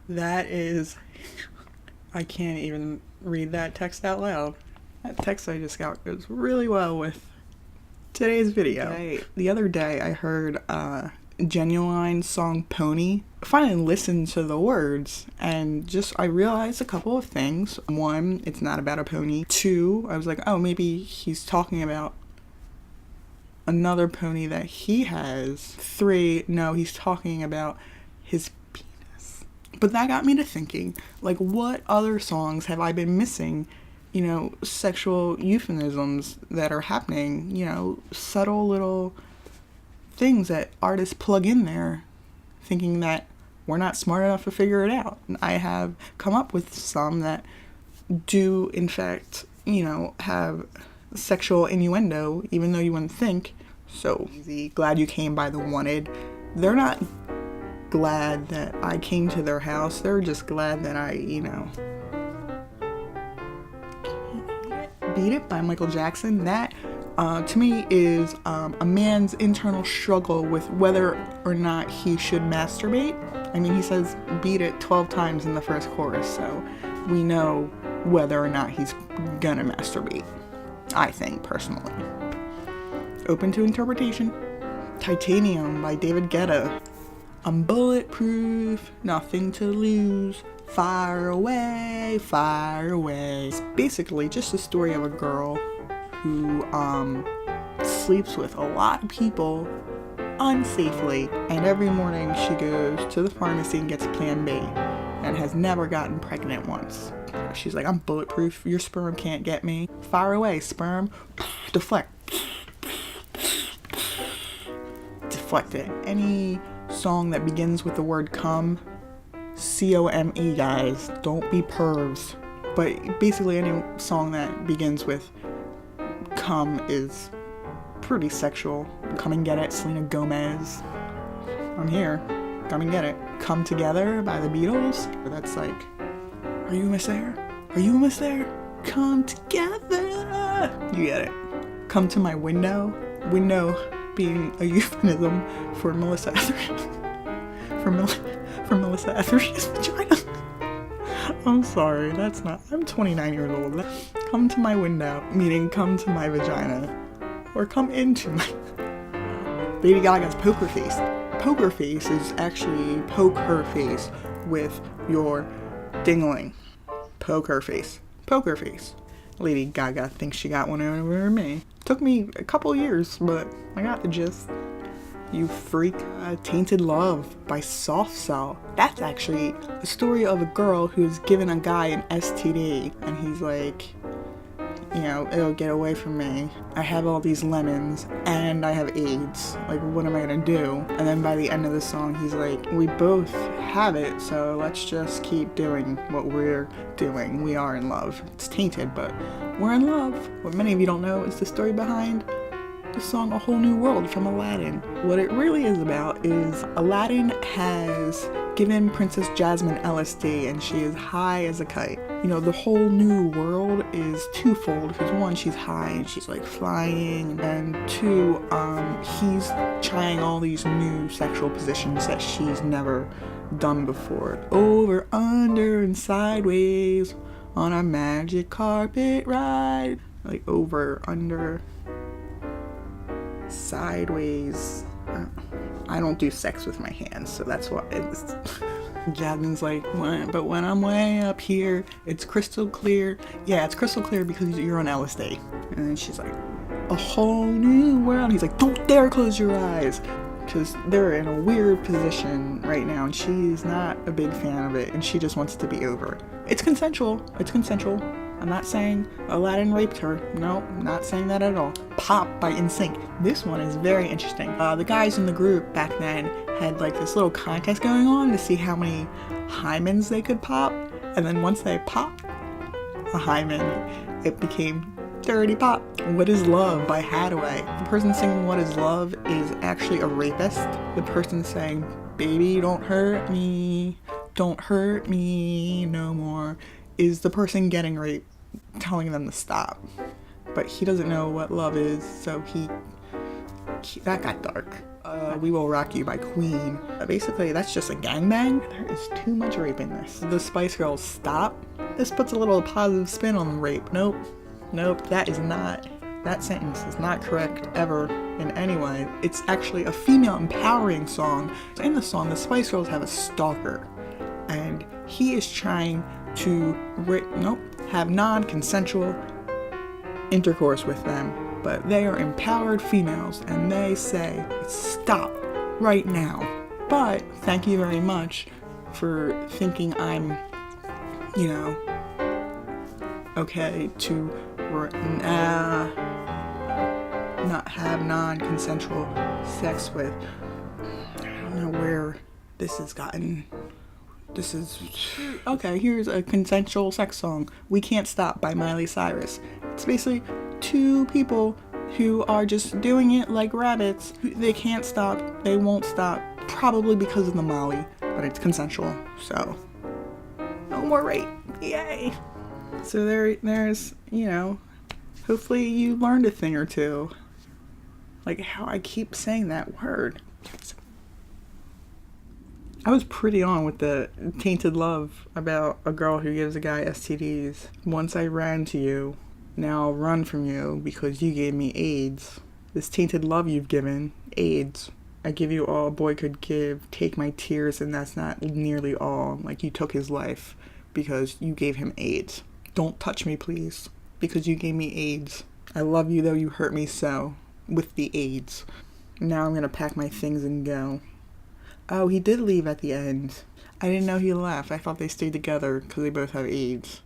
That is, I can't even read that text out loud. That text I just got goes really well with today's video. The other day I heard Genuine song Pony. I finally listened to the words and I realized a couple of things. One, it's not about a pony. Two, I was like, oh, maybe he's talking about another pony that he has. Three, no, he's talking about his penis. But that got me to thinking, like, what other songs have I been missing? Sexual euphemisms that are happening, subtle little things that artists plug in there thinking that we're not smart enough to figure it out. And I have come up with some that do, in fact, have sexual innuendo, even though you wouldn't think. So easy. Glad You Came by The Wanted. They're not glad that I came to their house. They're just glad that I, Beat It by Michael Jackson. That, to me, is a man's internal struggle with whether or not he should masturbate. I mean, he says beat it 12 times in the first chorus, so we know whether or not he's gonna masturbate, I think, personally. Open to interpretation. Titanium by David Guetta. I'm bulletproof, nothing to lose. Fire away, fire away. It's basically just a story of a girl who sleeps with a lot of people unsafely, and every morning she goes to the pharmacy and gets Plan B and has never gotten pregnant once. She's like, I'm bulletproof, your sperm can't get me. Fire away, sperm. Deflect. Deflect it. Any song that begins with the word come, C-O-M-E, guys, don't be pervs. But basically any song that begins with come is pretty sexual. Come and Get It, Selena Gomez. I'm here. Come and Get It. Come Together by the Beatles. That's like, are you almost there? Are you almost there? Come together. You get it. Come to My Window. Window being a euphemism for Melissa Etheridge. For Melissa Etheridge's vagina. I'm sorry, I'm 29 years old. Come to my window, meaning come to my vagina. Or come into my... Lady Gaga's Poker Face. Poker Face is actually poke her face with your dingling. Poker Face. Poker Face. Lady Gaga thinks she got one over me. Took me a couple years, but I got the gist. You Freak. Tainted Love by Soft Cell. That's actually the story of a girl who's given a guy an STD, and he's like, it'll get away from me. I have all these lemons, and I have AIDS. Like, what am I gonna do? And then by the end of the song, he's like, we both have it, so let's just keep doing what we're doing. We are in love. It's tainted, but we're in love. What many of you don't know is the story behind the song A Whole New World from Aladdin. What it really is about is Aladdin has given Princess Jasmine LSD and she is high as a kite. The whole new world is twofold, because one, she's high and she's like flying, and two, he's trying all these new sexual positions that she's never done before. Over, under, and sideways on a magic carpet ride. Like over, under, sideways. I don't do sex with my hands, so that's why it's... Jasmine's like, but when I'm way up here, it's crystal clear. Yeah, it's crystal clear because you're on LSD. And then she's like, a whole new world. He's like, don't dare close your eyes. Because they're in a weird position right now, and she's not a big fan of it, and she just wants to be over. It's consensual. It's consensual. I'm not saying Aladdin raped her. No, not saying that at all. Pop by NSYNC. This one is very interesting. The guys in the group back then had like this little contest going on to see how many hymens they could pop. And then once they popped a hymen, it became Dirty Pop. What Is Love by Hathaway. The person singing What Is Love is actually a rapist. The person saying, baby, don't hurt me no more, is the person getting raped telling them to stop. But he doesn't know what love is, so he that got dark. We Will Rock You by Queen. Basically, that's just a gangbang. There is too much rape in this. The Spice Girls, stop. This puts a little positive spin on rape. Nope, that sentence is not correct ever in any way. It's actually a female empowering song. In the song, the Spice Girls have a stalker, and he is trying to have non-consensual intercourse with them, but they are empowered females, and they say, stop right now. But thank you very much for thinking I'm, okay to not have non-consensual sex with. I don't know where this has gotten. Okay, here's a consensual sex song, We Can't Stop by Miley Cyrus. It's basically two people who are just doing it like rabbits. They can't stop, they won't stop, probably because of the Molly, but it's consensual, so no more rape, yay. So there's, hopefully you learned a thing or two. Like how I keep saying that word. I was pretty on with the tainted love about a girl who gives a guy STDs. Once I ran to you, now I'll run from you because you gave me AIDS. This tainted love you've given, AIDS. I give you all a boy could give, take my tears, and that's not nearly all. Like you took his life because you gave him AIDS. Don't touch me, please, because you gave me AIDS. I love you though you hurt me so, with the AIDS. Now I'm gonna pack my things and go. Oh, he did leave at the end. I didn't know he left. I thought they stayed together because they both have AIDS.